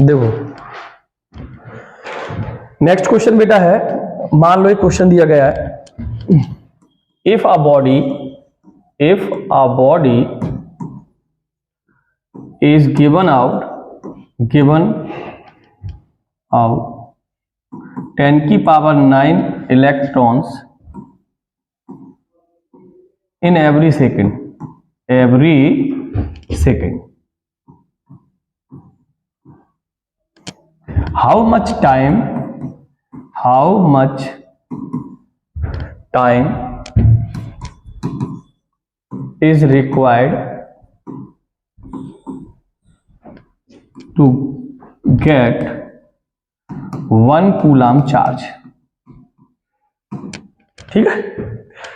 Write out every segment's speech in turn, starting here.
देखो next question बेटा है, मान लो एक क्वेश्चन दिया गया है, if a body is given out 10 की power 9 electrons in every second. How much time is required to get 1 coulomb charge? ठीक है,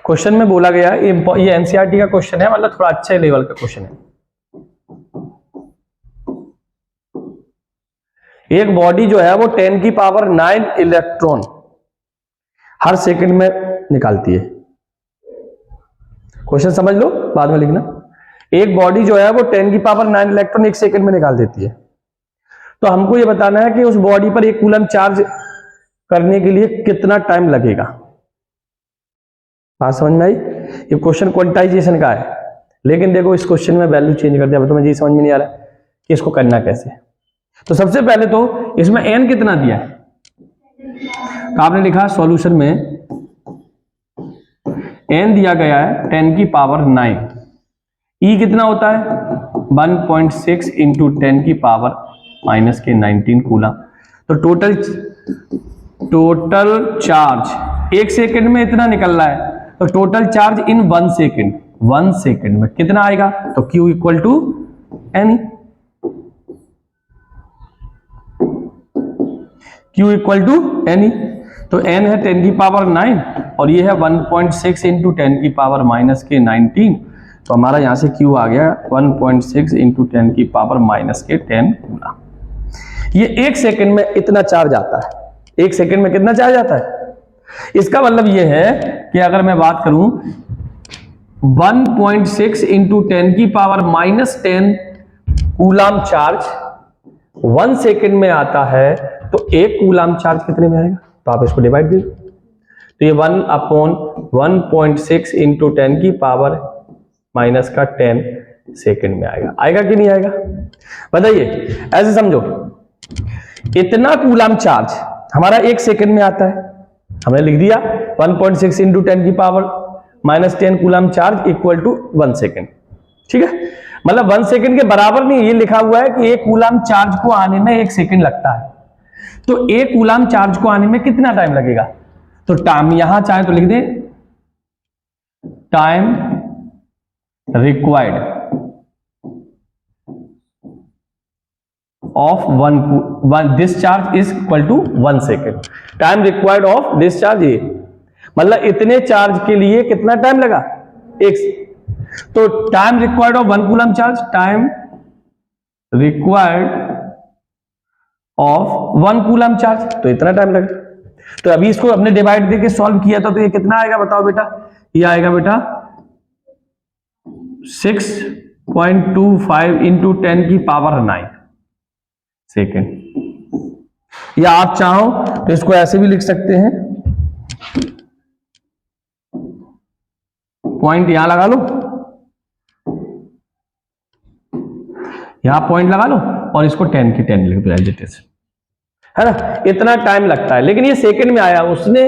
क्वेश्चन में बोला गया ये एनसीईआरटी का क्वेश्चन है, मतलब थोड़ा अच्छे लेवल का क्वेश्चन है। एक बॉडी जो है वो 10 की पावर 9 इलेक्ट्रॉन हर सेकंड में निकालती है। क्वेश्चन समझ लो, बाद में लिखना। एक बॉडी जो है वो 10 की पावर 9 इलेक्ट्रॉन एक सेकंड में निकाल देती है। तो हमको ये बताना है कि उस बॉडी पर 1 कूलम चार्ज करने के लिए कितना टाइम लगेगा। बात समझ में आई? ये क्वेश्चन क्वांटाइजेशन का है, लेकिन देखो इस क्वेश्चन में वैल्यू चेंज कर दिया, तो मुझे समझ में नहीं आ रहा कि इसको करना कैसे। तो सबसे पहले तो इसमें n कितना दिया है, तो आपने लिखा सॉल्यूशन में n दिया गया है 10 की पावर 9, e कितना होता है 1.6 इंटू 10 की पावर माइनस के 19 कूलम। तो टोटल चार्ज एक सेकंड में इतना निकल रहा है, तो टोटल चार्ज इन 1 सेकंड में कितना आएगा, तो Q equal to n, Q equal to n. तो n है 10 की पावर 9 और ये है 1.6 इंटू 10 की पावर माइनस के 19, तो हमारा यहां से Q आ गया 1.6 इंटू 10 की पावर माइनस के 10 कूलम। ये एक सेकंड में इतना चार्ज आता है। एक सेकंड में कितना चार्ज आता है, इसका मतलब ये है कि अगर मैं बात करूं 1.6 इंटू 10 की power minus 10 coulomb charge 1 second में आता है, तो 1 कूलम चार्ज कितने में आएगा, तो आप इसको डिवाइड कीजिए। तो ये 1/1.6 इंटू 10 की पावर माइनस का 10 सेकंड में आएगा कि नहीं आएगा, बताइए। ऐसे समझो, इतना कूलम चार्ज हमारा 1 सेकंड में आता है, हमने लिख दिया 1.6 इंटू 10 की power minus 10 coulomb charge equal to 1 second. ठीक है, मतलब 1 सेकंड के बराबर नहीं, ये लिखा हुआ है कि 1 कूलम चार्ज को आने में 1 सेकंड लगता है, तो 1 कूलम चार्ज को आने में कितना टाइम लगेगा। तो टाइम यहां चाहे तो लिख दे time required of one this charge is equal to 1 second. Time required of this charge, ये मतलब इतने चार्ज के लिए कितना टाइम लगा, तो time required of 1 coulomb charge, time required of 1 coulomb charge, तो इतना टाइम लगा। तो अभी इसको हमने डिवाइड देके सॉल्व किया था, तो ये कितना आएगा बताओ बेटा, ये आएगा बेटा 6.25 इंटू 10 की पावर 9 सेकेंड। या आप चाहो तो इसको ऐसे भी लिख सकते हैं, पॉइंट यहां लगा लो, यहां पॉइंट लगा लो और इसको 10 की 10 लिख दो एज इट इज, है ना। इतना टाइम लगता है, लेकिन ये सेकंड में आया। उसने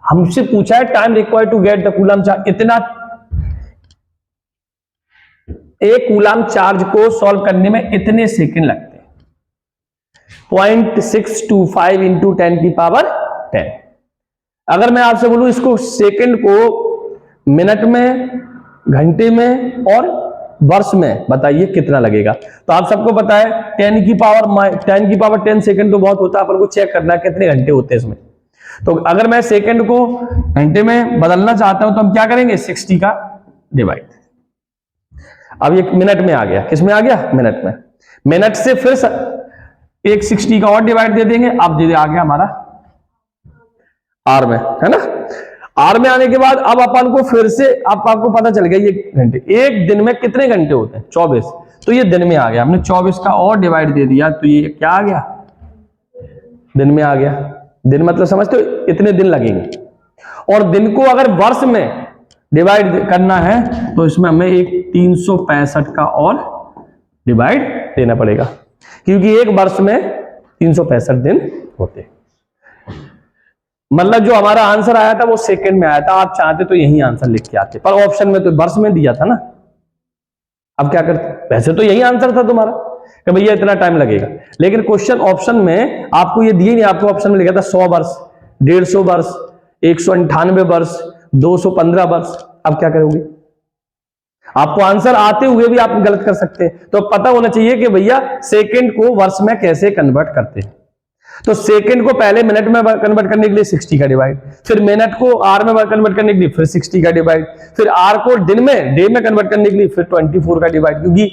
हमसे पूछा है time required to get the coulomb charge, इतना 1 कूलम चार्ज को सॉल्व करने में इतने सेकंड लगते हैं। 0.625 इंटू 10 की पावर 10। अगर मैं आपसे बोलूं इसको सेकंड को मिनट में, घंटे में और वर्ष में बताइए कितना लगेगा, तो आप सबको पता है 10 की पावर 10 सेकंड तो बहुत होता है, अपन को चेक करना है कितने घंटे होते हैं इसमें। तो अगर मैं सेकंड को घंटे में बदलना चाहता हूं तो हम क्या करेंगे, 60 का डिवाइड। अब ये मिनट में आ गया, किस में आ गया, मिनट में। मिनट से फिर एक 60 का और डिवाइड दे देंगे, अब दे आ गया हमारा आर में, है ना। आर में आने के बाद अब अपन को फिर से आपको पता चल गया ये घंटे, एक दिन में कितने घंटे होते हैं, 24। तो ये दिन में आ गया। हमने 24 का और डिवाइड दे दिया तो ये क्या आ गया, दिन में आ गया। दिन मतलब समझते हो, इतने दिन लगेंगे। और दिन को अगर वर्ष में डिवाइड करना है तो इसमें हमें एक 365 का और डिवाइड देना पड़ेगा, क्योंकि एक वर्ष में 365 दिन होते। मतलब जो हमारा आंसर आया था वो सेकंड में आया था, आप चाहते तो यही आंसर लिख के आते, पर ऑप्शन में तो वर्ष में दिया था ना। अब क्या करते, वैसे तो यही आंसर था तुम्हारा कि भैया इतना टाइम लगेगा, लेकिन क्वेश्चन ऑप्शन में आपको ये दिए नहीं, आपको ऑप्शन में लिखा था 100 वर्ष, 150 वर्ष, 198 वर्ष, 215 वर्ष। अब क्या करोगे, आपको आंसर आते हुए भी आप गलत कर सकते हैं, तो पता होना चाहिए कि भैया सेकंड को वर्ष में कैसे कन्वर्ट करते हैं। तो सेकंड को पहले मिनट में कन्वर्ट करने के लिए 60 का डिवाइड, फिर मिनट को आर में कन्वर्ट करने के लिए फिर 60 का डिवाइड, फिर आर को दिन में डे में कन्वर्ट करने के लिए फिर 24 का डिवाइड, क्योंकि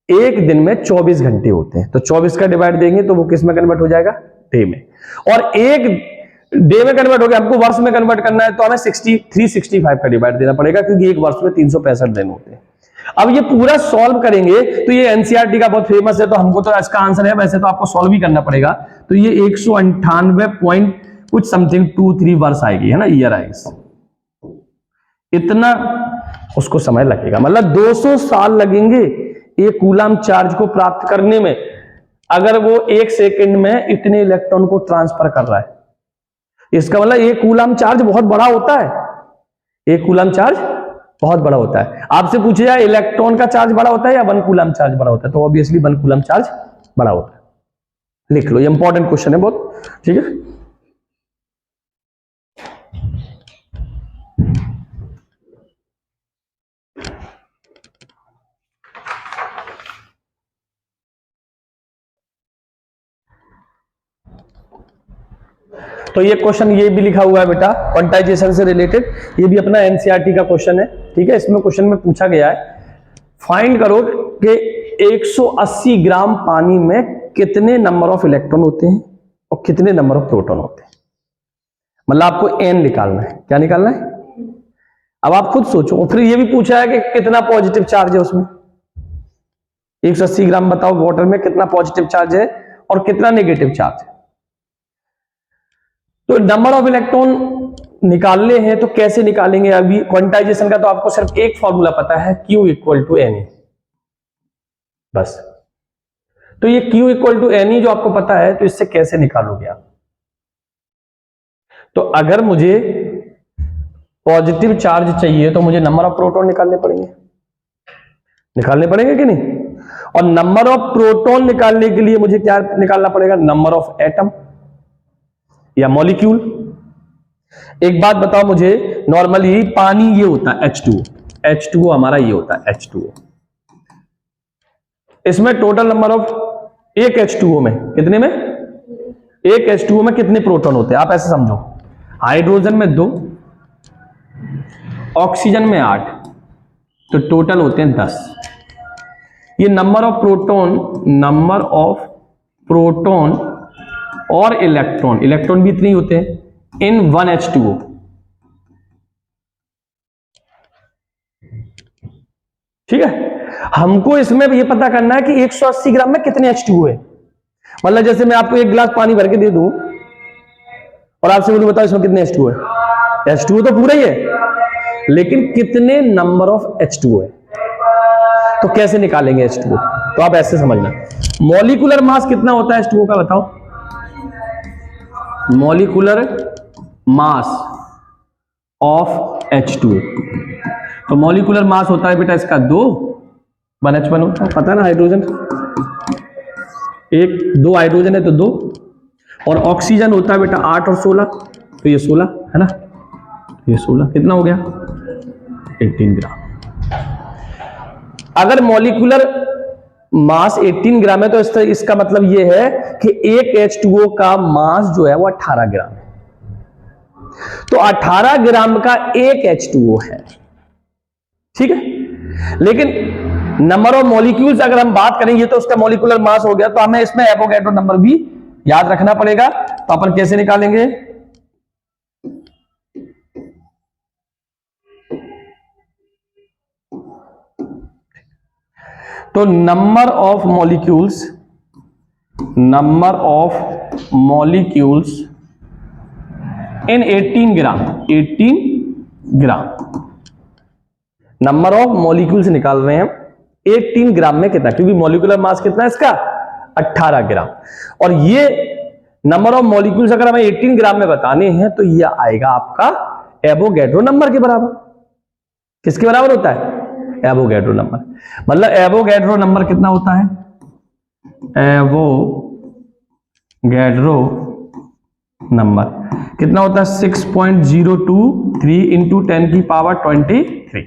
एक दिन में 24 घंटे होते हैं, तो 24 का डिवाइड देंगे तो वो किस में कन्वर्ट हो जाएगा, डे में। और एक डे में कन्वर्ट हो गया, हमको वर्ष में कन्वर्ट करना है तो हमें 365 का डिवाइड देना पड़ेगा, क्योंकि एक वर्ष में 365 दिन होते हैं। अब ये पूरा सॉल्व करेंगे तो ये एनसीईआरटी का बहुत फेमस है, तो हमको तो इसका आंसर है, वैसे तो आपको सॉल्व ही करना पड़ेगा। तो ये 198 पॉइंट कुछ समथिंग 23 वर्ष आएगी, है ना, ईयर आएगी। इतना उसको समय लगेगा, मतलब 200 साल लगेंगे एक कूलम चार्ज को प्राप्त करने में, अगर वो एक सेकंड में इतने इलेक्ट्रॉन को ट्रांसफर कर रहा है। इसका मतलब एक कूलम चार्ज बहुत बड़ा होता है, एक कूलम चार्ज बहुत बड़ा होता है। आपसे पूछे जाए इलेक्ट्रॉन का चार्ज बड़ा होता है या 1 कूलम चार्ज बड़ा होता है, तो ऑब्वियसली 1 कूलम चार्ज बड़ा होता है। लिख लो, ये इंपॉर्टेंट क्वेश्चन है बहुत, ठीक है। तो ये क्वेश्चन ये भी लिखा हुआ है बेटा क्वांटाइजेशन से रिलेटेड, ये भी अपना एनसीईआरटी का क्वेश्चन है, ठीक है। इसमें क्वेश्चन में पूछा गया है, फाइंड करो कि 180 ग्राम पानी में कितने नंबर ऑफ इलेक्ट्रॉन होते हैं और कितने नंबर ऑफ प्रोटॉन होते हैं। मतलब आपको एन निकालना है, क्या निकालना है, अब आप खुद सोचो। और फिर ये भी पूछा है कि कितना पॉजिटिव चार्ज है उसमें, 180 ग्राम बताओ वाटर में कितना पॉजिटिव चार्ज है और कितना नेगेटिव चार्ज है। तो नंबर ऑफ इलेक्ट्रॉन निकालने हैं तो कैसे निकालेंगे, अभी क्वांटाइजेशन का तो आपको सिर्फ एक फॉर्मूला पता है, Q इक्वल टू एन, बस। तो ये Q इक्वल टू एन जो आपको पता है, तो इससे कैसे निकालोगे आप। तो अगर मुझे पॉजिटिव चार्ज चाहिए तो मुझे नंबर ऑफ प्रोटॉन निकालने पड़ेंगे कि नहीं। और नंबर ऑफ प्रोटॉन निकालने के लिए मुझे क्या निकालना पड़ेगा, नंबर ऑफ एटम या मॉलिक्यूल। एक बात बताओ मुझे, नॉर्मली पानी ये होता है H2O हमारा ये होता है H2O। इसमें टोटल नंबर ऑफ एक H2O में कितने में, एक H2O में कितने प्रोटॉन होते हैं, आप ऐसे समझो। हाइड्रोजन में 2, ऑक्सीजन में 8, तो टोटल होते हैं 10। ये नंबर ऑफ प्रोटॉन और इलेक्ट्रॉन भी इतने ही होते हैं इन 1 H2O। ठीक है, हमको इसमें ये पता करना है कि 180 ग्राम में कितने H2O है। मतलब जैसे मैं आपको एक गिलास पानी भर के दे दूं और आपसे बोलूं बताओ इसमें कितने H2O है, H2O तो पूरा ही है, लेकिन कितने नंबर ऑफ H2O है, तो कैसे निकालेंगे H2O। तो आप ऐसे समझना, मॉलिक्यूलर मास कितना होता है H2O का बताओ, मॉलिक्यूलर मास ऑफ H2O। तो मॉलिक्यूलर मास होता है बेटा इसका 2, 1H1 होता है, पता है ना। हाइड्रोजन दो हाइड्रोजन है तो 2, और ऑक्सीजन होता है बेटा 8 और 16, तो ये 16 है ना, ये 16 कितना हो गया, 18 ग्राम। अगर मॉलिक्यूलर मास 18 ग्राम है तो इसका मतलब ये है कि एक H2O का मास जो है वो 18 ग्राम है, तो 18 ग्राम का एक H2O है, ठीक है। लेकिन नंबर ऑफ मॉलिक्यूल्स अगर हम बात करें, ये तो उसका मॉलिक्यूलर मास हो गया, तो हमें इसमें एवोगैड्रो नंबर भी याद रखना पड़ेगा। तो अपन कैसे निकालेंगे, तो number of molecules in 18 gram, 18 gram number of molecules निकाल रहे हैं 18 ग्राम में कितना, क्योंकि मॉलिक्यूलर मास कितना है इसका 18 ग्राम। और ये नंबर ऑफ मॉलिक्यूल्स अगर हमें 18 ग्राम में बताने हैं तो ये आएगा आपका एवोगैड्रो नंबर के बराबर। किसके बराबर होता है? Avogadro number. मतलब एवोगैड्रो नंबर कितना होता है? एवोगैड्रो नंबर कितना होता है? 6.023 इंटू 10 की पावर 23।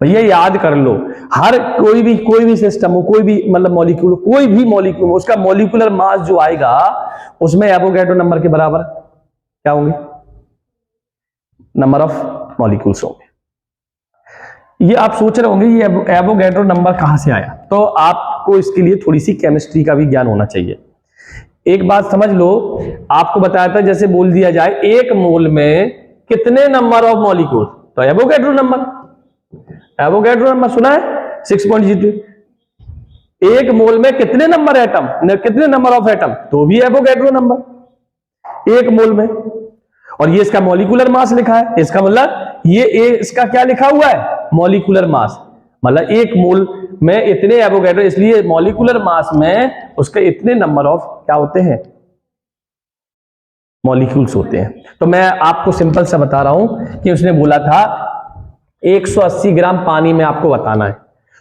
भैया याद कर लो, हर कोई भी सिस्टम हो, कोई भी मतलब मॉलिक्यूल, कोई भी मॉलिक्यूल, उसका मॉलिक्यूलर मास जो आएगा उसमें एवोगैड्रो नंबर के बराबर क्या होंगे? नंबर ऑफ मॉलिक्यूल्स होंगे। ये आप सोच रहे होंगे ये एवोगैड्रो नंबर कहां से आया, तो आपको इसके लिए थोड़ी सी केमिस्ट्री का भी ज्ञान होना चाहिए। एक बात समझ लो, आपको बताया था जैसे बोल दिया जाए एक मोल में कितने नंबर ऑफ मॉलिक्यूल, तो एवोगैड्रो नंबर सुना है 6.0। एक मोल में कितने नंबर एटम, कितने नंबर ऑफ एटम, तो भी एवोगैड्रो नंबर एक मोल में। और ये इसका मॉलिक्यूलर मास लिखा है, इसका मतलब ये इसका क्या लिखा हुआ है? Molecular mass. मतलब एक मोल में इतने एवोगैड्रो, इसलिए मॉलिक्यूलर मास में उसके इतने नंबर ऑफ क्या होते हैं? मॉलिक्यूल्स होते हैं। तो मैं आपको सिंपल सा बता रहा हूं कि उसने बोला था 180 ग्राम पानी में आपको बताना है,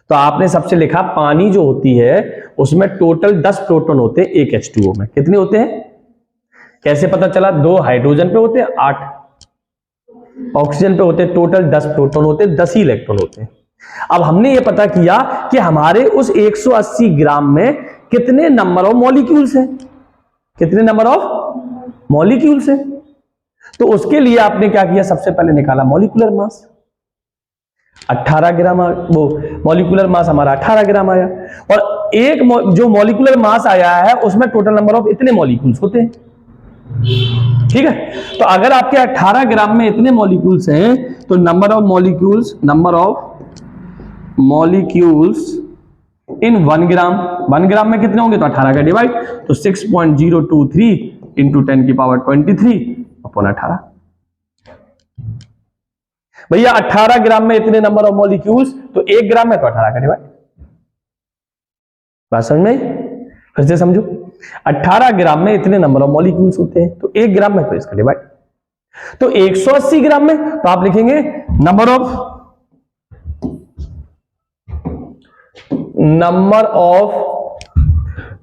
तो आपने सबसे लिखा पानी जो होती है उसमें टोटल 10 प्रोटॉन होते हैं एक H2O में। कितने होते हैं? कैसे पता चला? 2 हाइड्रोजन पे होते हैं 8, ऑक्सीजन पे होते हैं टोटल 10 प्रोटॉन होते हैं, 10 ही इलेक्ट्रॉन होते हैं। अब हमने ये पता किया कि हमारे उस 180 ग्राम में कितने नंबर ऑफ मॉलिक्यूल्स हैं, कितने नंबर ऑफ मॉलिक्यूल्स हैं। तो उसके लिए आपने क्या किया? सबसे पहले निकाला मॉलिक्यूलर मास। 18 ग्राम, वो मॉलिक्यूलर मास हमारा 18 ग्राम आया, और एक जो मॉलिक्यूलर मास आया है उसमें टोटल नंबर ऑफ इतने मॉलिक्यूल्स होते हैं। ठीक है, तो अगर आपके 18 ग्राम में इतने मॉलिक्यूल्स हैं तो नंबर ऑफ मॉलिक्यूल्स इन 1 ग्राम में कितने होंगे? तो 18 का डिवाइड, तो 6.023 इंटू 10 की पावर 23 अपॉन 18। भैया 18 ग्राम में इतने नंबर ऑफ मॉलिक्यूल्स, तो 1 ग्राम में तो 18 का डिवाइड। बात समझ में आई? फिर से समझो, 18 ग्राम में इतने नंबर ऑफ मॉलिक्यूल्स होते हैं, तो 1 ग्राम में तो इसका डिवाइड। तो 180 ग्राम में तो आप लिखेंगे नंबर ऑफ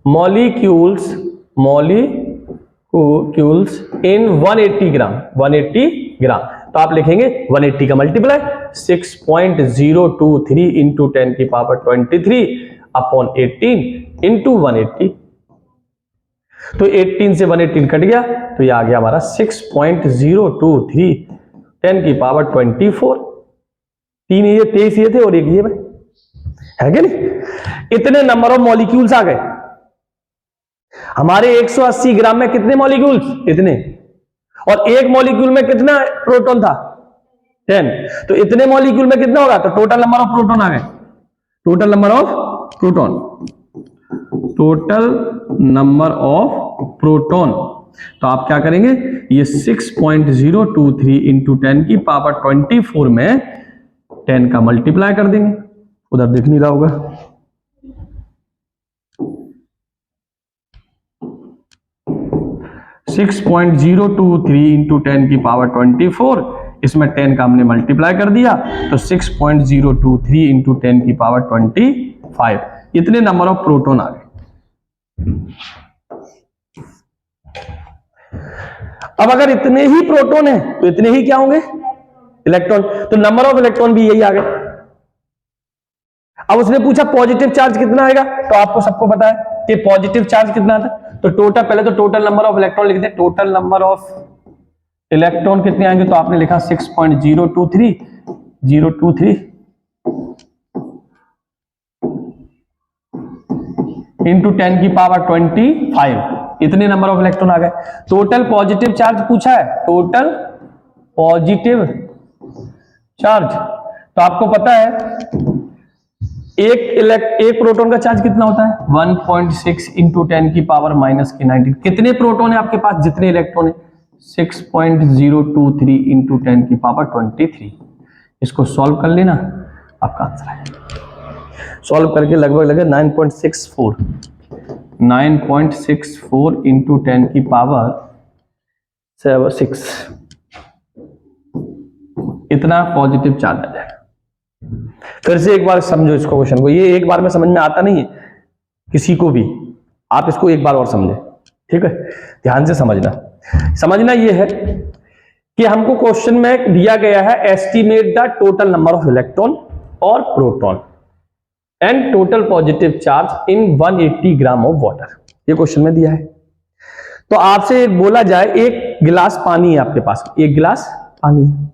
मॉलिक्यूल्स इन 180 ग्राम, 180 ग्राम। तो आप लिखेंगे 180 का मल्टीप्लाई 6.023 इंटू 10 की पावर 23 अपॉन 18 इंटू 180। तो 18 से 118 कट गया, तो ये आ गया हमारा 6.023 10 की पावर 24। 3 ये 23 ये थे और एक ये है कि नहीं? इतने नंबर ऑफ मॉलिक्यूल्स आ गए। हमारे 180 ग्राम में कितने मॉलिक्यूल्स? इतने। और एक मॉलिक्यूल में कितना प्रोटॉन था? 10। तो इतने मॉलिक्यूल में कितना होगा? तो टोटल नंबर ऑफ प्रोटॉन आ गए, टोटल नंबर ऑफ प्रोटॉन। तो आप क्या करेंगे? ये 6.023 इंटू 10 की पावर 24 में 10 का मल्टीप्लाई कर देंगे। उधर दिख नहीं रहा होगा, सिक्स 6.023 इंटू 10 की पावर 24, इसमें 10 का हमने मल्टीप्लाई कर दिया, तो 6.023 इंटू 10 की पावर 25। इतने नंबर ऑफ प्रोटॉन आ गए। अब अगर इतने ही प्रोटॉन है तो इतने ही क्या होंगे? इलेक्ट्रॉन। तो नंबर ऑफ इलेक्ट्रॉन भी यही आ गए। अब उसने पूछा पॉजिटिव चार्ज कितना आएगा, तो आपको सबको पता है कि पॉजिटिव चार्ज कितना आता है। तो टोटल, पहले तो टोटल नंबर ऑफ इलेक्ट्रॉन लिखते हैं। टोटल नंबर ऑफ इलेक्ट्रॉन कितने आएंगे? तो आपने लिखा 6.023 इंटू 10 की पावर 25। इतने नंबर ऑफ इलेक्ट्रॉन आ गए। टोटल पॉजिटिव चार्ज पूछा है, टोटल पॉजिटिव चार्ज। तो आपको पता है एक प्रोटॉन का चार्ज कितना होता है 1.6 इंटू 10 की पावर माइनस के 19। कितने प्रोटॉन है आपके पास, जितने इलेक्ट्रॉन है 6.023 इंटू 10 की पावर 23। इसको सॉल्व कर लेना, आपका आंसर है। सॉल्व करके लगभग 9.64 इंटू 10 की पावर 6 इतना पॉजिटिव चार्ज आ जाएगा। फिर से एक बार समझो इसको, क्वेश्चन को, ये एक बार में समझ में आता नहीं है किसी को भी, आप इसको एक बार और समझे, ठीक है, ध्यान से समझना ये है कि हमको क्वेश्चन में दिया गया है estimate the total number of electron और proton and total positive charge in 180 gram of water, ये क्वेश्चन में दिया है। तो आपसे बोला जाए एक गिलास पानी है आपके पास, एक गिलास पानी है,